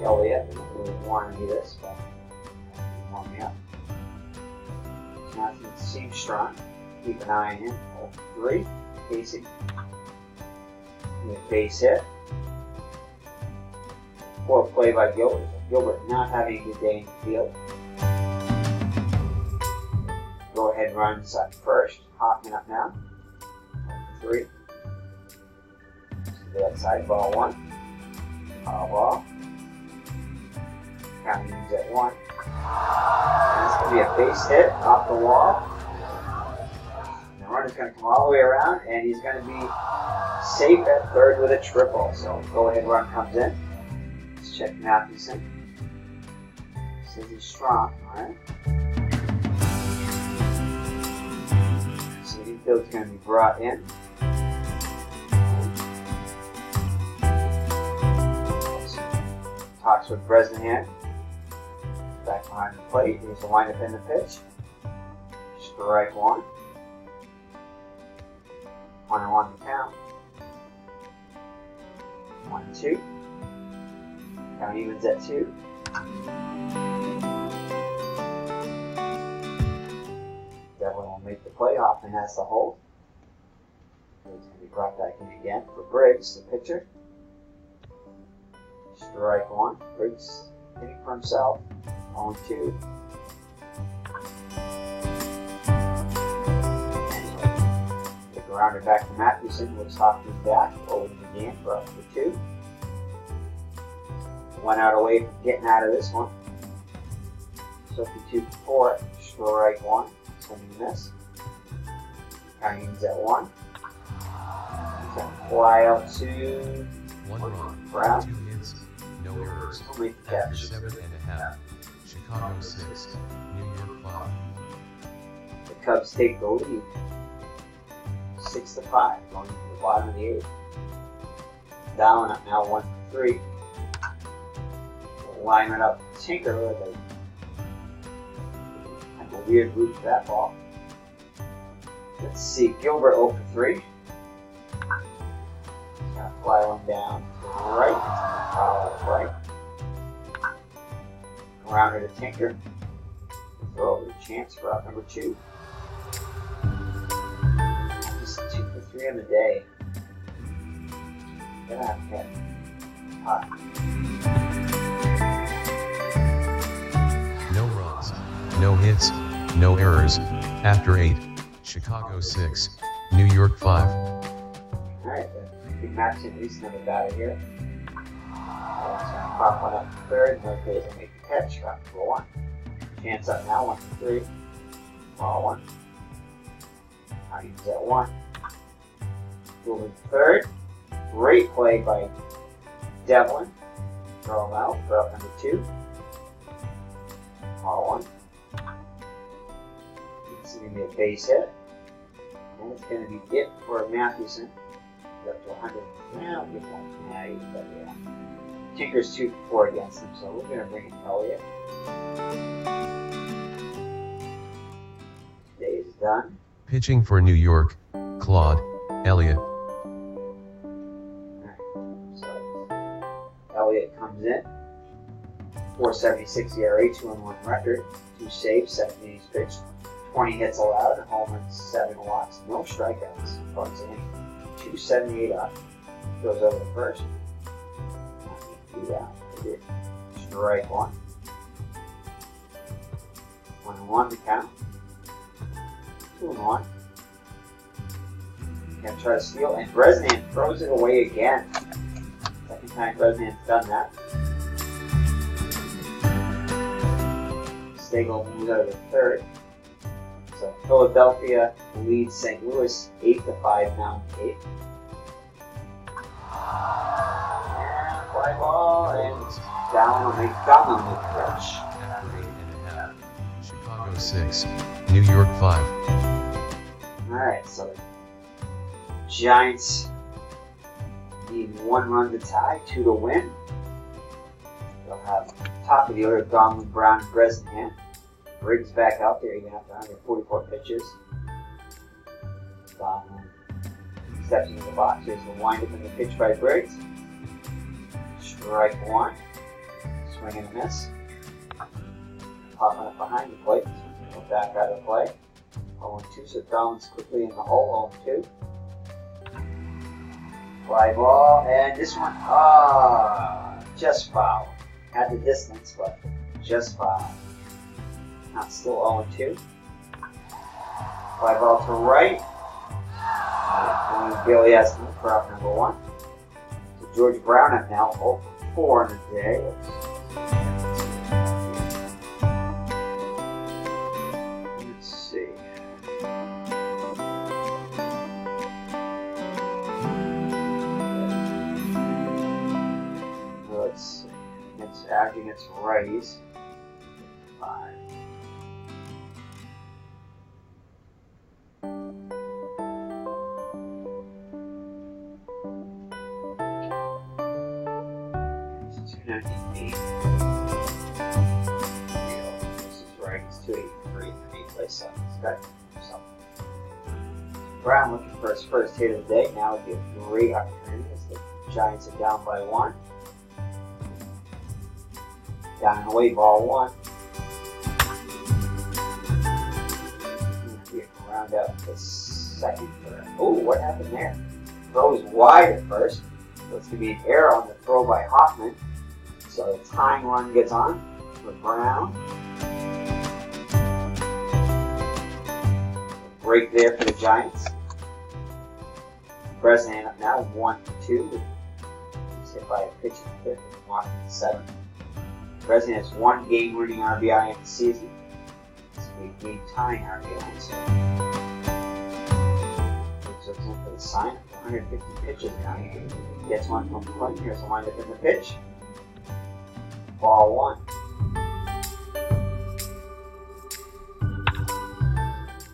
Elliott didn't really want to do this, but he warmed me up. Matthews seems strong. Keep an eye on him. 0-3. Casey. Base hit. Poor play by Gilbert. Gilbert not having a good day in the field. Go ahead, runs up first. Hoffman up now. 3. To the outside, ball 1. Foul ball. Counting at 1. And it's going to be a base hit off the wall. The runner's going to come all the way around, and he's going to be safe at third with a triple. So go ahead, run comes in. Let's check Mathewson. Says he's strong, all right. So the infield's going to be brought in. Talks with Bresnahan. Back behind the plate. Here's the windup in the pitch. Strike 1. 1-1 to count. 1-2. Count evens at 2. Devlin will make the play. Hoffman has to hold. It's going to be brought back in again for Briggs, the pitcher. Strike 1. Briggs hitting for himself. 0-2. The grounder back to Mathewson. Looks Hoffman's back. Over the game for up for 2. 1 out away from getting out of this one. So for 2 for 4. Strike 1. Swinging and miss. Counting's at 1. He's going to fly out to 1 run, Brown. 2 hits, no errors. He'll make the After catch. 7.5. Chicago 6, New York 5. The Cubs take the lead. 6-5, going to the bottom of the 8th. Dallin up now 1 for 3. Lineman up Tinker with a kind of a weird route to that ball. Let's see, Gilbert 0 for 3. He's going to fly one down to the right. Foul right. Rounder to Tinker. Throw over the chance for out number 2. Just 2 for 3 on the day. Gonna have to catch. Hot. No runs, no hits, no errors. After 8, Chicago 6, New York 5. Alright, big match at least another batter here. Pop one up to third, no good to make the catch. Got for 1. Chance up now, 1 for 3. Ball 1. He's at 1. Moving to third. Great play by Devlin. Throw him out for up number 2. Ball 1. It's going to be a base hit. And it's going to be it for Mathewson. Up to 100. Yeah, I'll give 1. Yeah, yeah. Tinker's 2 for 4 against him, so we're going to bring in Elliott. Day is done. Pitching for New York, Claude Elliott. So Elliott comes in. 4.76 ERA, 2-1 record, 2 saves, 7 innings pitched, 20 hits allowed, a home run, 7 walks, no strikeouts. Bugs in. 278 up. Goes over the first. Do that. Strike 1. 1-1 to count. 2-1. Gonna try to steal, and Bresnahan throws it away again. Second time Bresnahan's done that. Stagel moves out of the third. So Philadelphia leads St. Louis 8-5 now in the 8th. And fly ball, and down on the catch. After 8.5, Chicago 6, New York 5. Alright, so the Giants need 1 run to tie, 2 to win. They'll have top of the order Donlin, Brown, and Bresnahan. Briggs back out there even after 144 pitches. Donlin steps into the box. Here's the windup in the pitch by Briggs. Strike 1. Swing and a miss. Popping up behind the plate. So back out of the play. 0-2, so Donlin's quickly in the hole. 0-2. Fly ball, and this one, just foul. Had the distance, but just foul. Now it's still 0-2. Fly ball to right. Billy has for out number 1. So George Brown up now 0 for 4 in the day. Let's see. Let's see. It's acting its righties. 5. This is right. It's 283. He plays 7. He's got something. Brown looking for his first hit of the day. Now would be a great opportunity as the Giants are down by 1. Down and away, ball 1. Round up the second. Oh, what happened there? Throw is wide at first. So it's going to be an error on the throw by Hoffman. So the tying run gets on for Brown. Break there for the Giants. Bresnahan up now 1-2. He's hit by a pitch in the 5th and walking in the 7th. Bresnahan has 1 game-winning RBI in the season. It's going to be a game-tying RBI. So looks for the sign. 150 pitches now. He gets one from Clinton. Here's a windup in the pitch. Ball 1.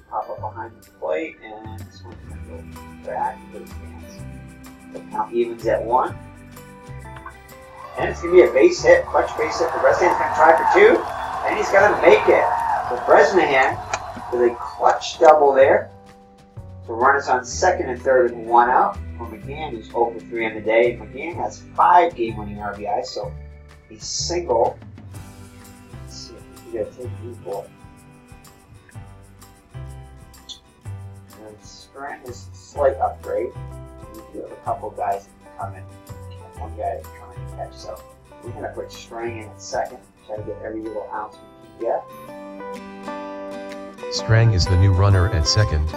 Pop up behind the plate, and this one's going to go back to the stands. The count evens at 1. And it's going to be a base hit, clutch base hit. Bresnahan's going to try for 2, and he's going to make it. So Bresnahan with a clutch double there. So runners on 2nd and 3rd with 1 out. For McGann, who's 0 for 3 on the day. McGann has 5 game-winning RBIs, so a single. Let's see if we got to take the ball. And Strand is a slight upgrade. We do have a couple guys that can come in. One guy that can come in and catch. So we're going to put Strang in at 2nd. Try to get every little ounce we can get. Strang is the new runner at 2nd.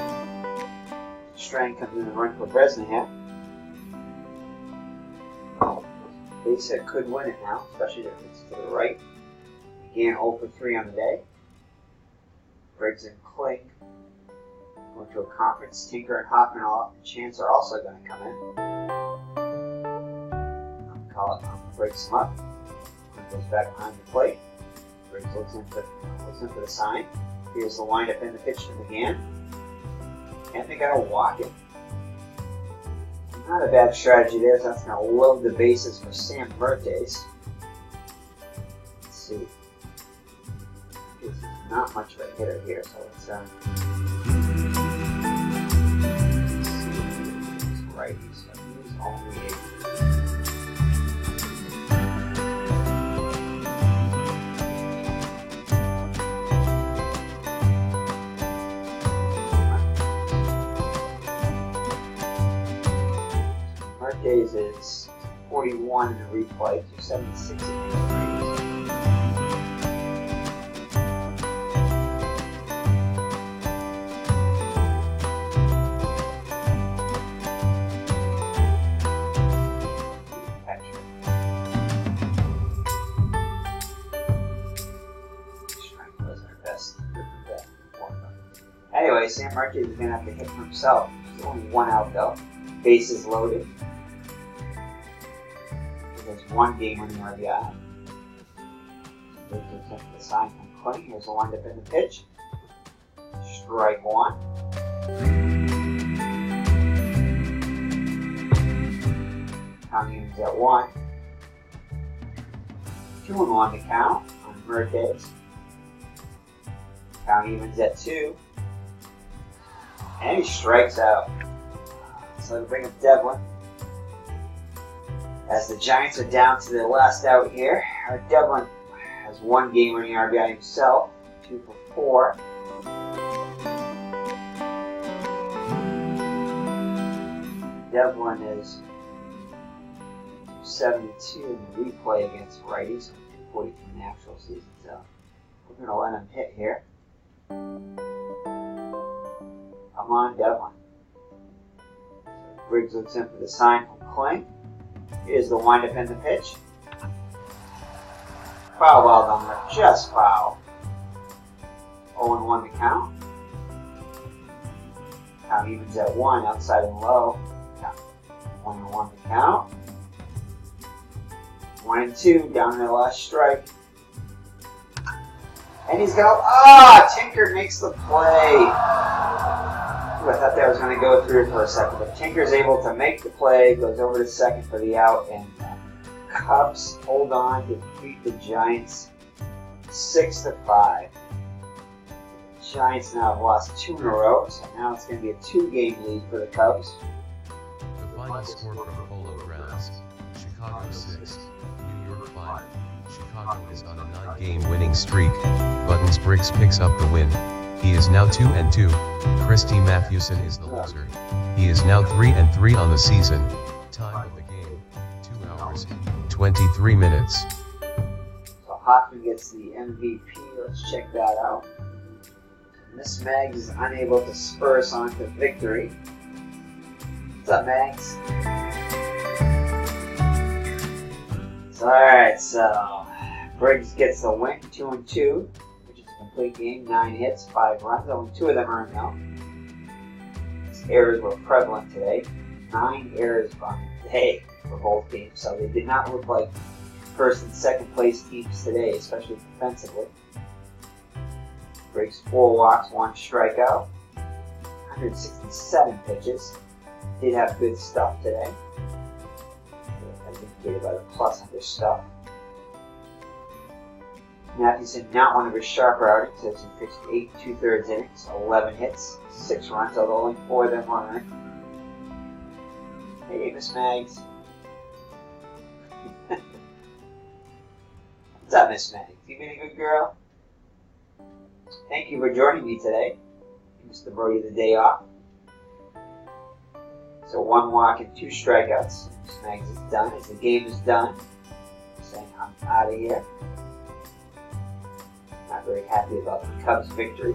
Strang comes in and run for Bresnahan. Base hit could win it now, especially if it's to the right. Again, 0 for 3 on the day. Briggs and Kling going to a conference. Tinker and Hoffman and Chance are also going to come in. Call it breaks him up. Goes back behind the plate. Briggs looks in for the sign. Here's the windup in the pitch to McGann. And they got to walk it. Not a bad strategy there, so that's going to load the bases for Sam Mertes. Let's see. This is not much of a hitter here, so let's see if he's righty. So he's only Marquez is 41 in the replay, 276 in the Anyway, Sam Marquez is going to have to hit for himself. There's only 1 out though. Bases loaded. There's 1 game winning RBI. There's the sign from Clinton. Here's a windup in the pitch. Strike 1. Count evens at 1. 2-1 to count on Mertes. Count evens at 2. And he strikes out. So we bring up Devlin. As the Giants are down to their last out here, Devlin has 1 game-winning RBI himself, 2 for 4. Devlin is 72 in the replay against righties, 240 from the actual season. So we're going to let him hit here. Come on, Devlin. Briggs looks in for the sign from Kling. Here's the windup and the pitch. Foul ball down there, just foul. 0-1 the count. Count evens at 1, outside and low. 1-1 the count. 1-2, down to the last strike. And he's got, Tinker makes the play. Ooh, I thought that was going to go through for a second, but Tinker's able to make the play, goes over to second for the out, and Cubs hold on to defeat the Giants 6-5. The Giants now have lost 2 in a row, so now it's going to be a 2-game lead for the Cubs. The final score from Polo Grounds: Chicago 6, New York 5. Chicago is on a 9-game winning streak. Buttons Briggs picks up the win. He is now 2-2. Christy Mathewson is the loser. He is now 3-3 on the season. Time of the game: 2 hours, 23 minutes. So Hoffman gets the MVP. Let's check that out. Miss Mags is unable to spur us on to victory. What's up, Mags? Alright, so Briggs gets the win, 2-2, which is a complete game, 9 hits, 5 runs, only 2 of them earned out. His errors were prevalent today, 9 errors on the day for both teams, so they did not look like first and second place teams today, especially defensively. Briggs 4 walks, 1 strikeout, 167 pitches, did have good stuff today. Indicated by the plus under stuff. Mathewson, not one of his sharper outings, as he pitched 8 2/3 innings, 11 hits, 6 runs, although only 4 of them were earned. Hey, Miss Mags. What's up, Miss Mags? You been a good girl? Thank you for joining me today. Mr. Brody, the day off. So 1 walk and 2 strikeouts. Snags is done. As the game is done, saying I'm out of here. Not very happy about the Cubs' victory.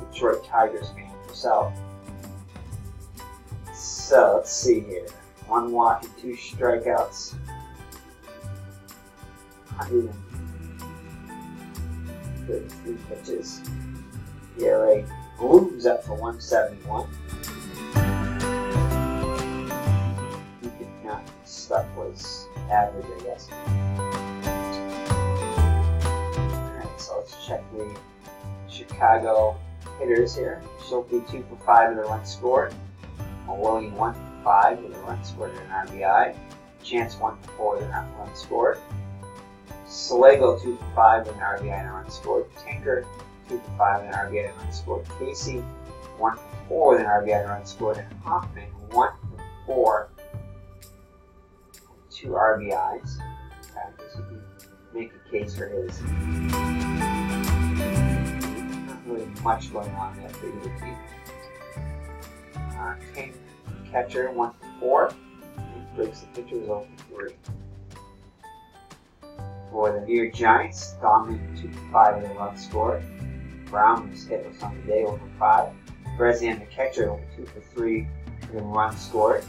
Detroit Tigers fan herself. So let's see here. 1 walk and 2 strikeouts. 133 pitches. ERA moves up to 171. He could not stuff was average, I guess. Alright, so let's check the Chicago hitters here. Schultz 2 for 5 with a run scored. Maloney 1 for 5 with a run scored and an RBI. Chance 1 for 4 with a run scored. Salego 2 for 5 with an RBI and a run scored. Tinker 2 for 5 with an RBI and a run scored. Casey 1 for 4 with an RBI and a run scored. And Hoffman 1 for 4 with 2 RBIs. I guess you can make a case for his. Not really much going on there for either team. King catcher 1 for 4. Briggs the pitcher is 0 for 3. For the New York Giants, Dominant 2 for 5 with a run scored. Brown was hitless on the day, 0 for 5. Bresnahan the catcher, 2 for 3 with a run scored.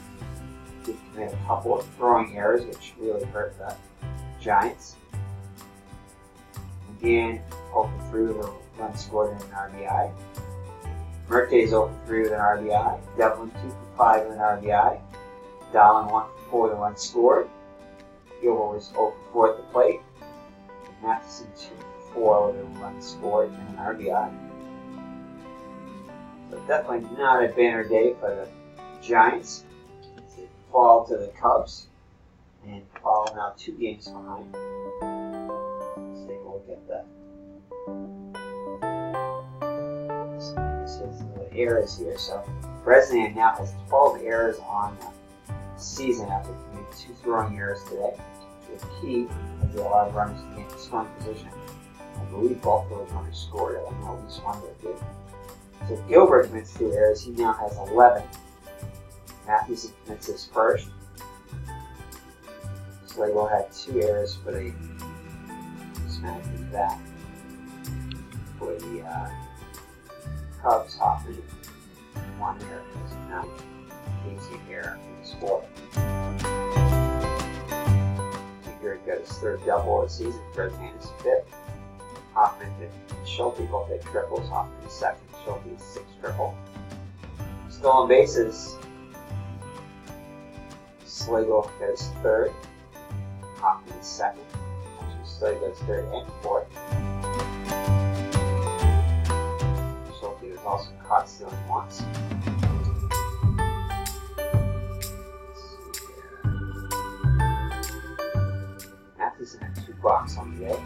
He committed a couple of throwing errors, which really hurt the Giants. Again, 0 for 3 with a run scored and an RBI. Mertes 0 for 3 with an RBI. Devlin 2 for 5 with an RBI. Dallin 1 for 4 with a run scored. Gilbert was 0 for 4 at the plate. Matheson 2 for 4 with a run scored and an RBI. So definitely not a banner day for the Giants. They fall to the Cubs and fall now 2 games behind. Let's take a look at that. This is the errors here. So Bresnahan now has 12 errors on the season after committing 2 throwing errors today. Which was key as they allowed runners to get in scoring position. I believe both of those runners scored. I don't know which one they did. So Gilbert commits 2 errors. He now has 11. Mathewson commits his first. Slagle had 2 errors for the smack his back. for the Cubs. Hoffman won there because now Casey here in the score. Figure got his third double of the season. Ferdinand is fifth. Hoffman and Schulte both hit triples. Hoffman is second. Schulte is sixth triple. Stolen bases. Slagle got his third. Hoffman is second. Actually, Slagle got his third and fourth. Schulte was also caught stealing once. Mathewson had 2 blocks on the day.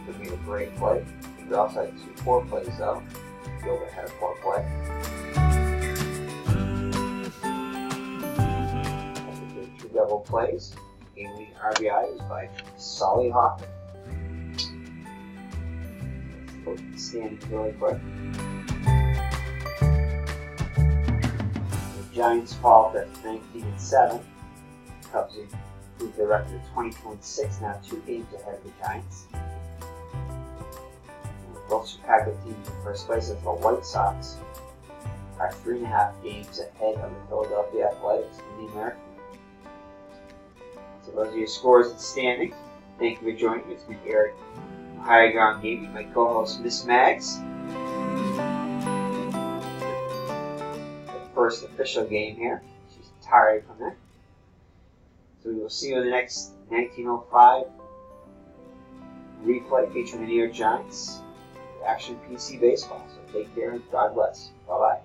He made a great play. He also had 2 4 plays though. Gilbert had a 4 play. After the 2 double plays, game-winning RBI was by Solly Hoffman. Let's look at the standings really quick. The Giants fall to 19-7. Cubs improved their record to 20-6, now 2 games ahead of the Giants. Both Chicago teams in first place as the White Sox are 3.5 games ahead of the Philadelphia Athletics in the American League. So those are your scores and standings. Thank you for joining me. It's been Eric from Higher Ground Gaming, my co-host Miss Mags. The first official game here. She's tired from that. So we will see you in the next 1905 replay featuring the New York Giants. Action PC Baseball. So take care and God bless. Bye-bye.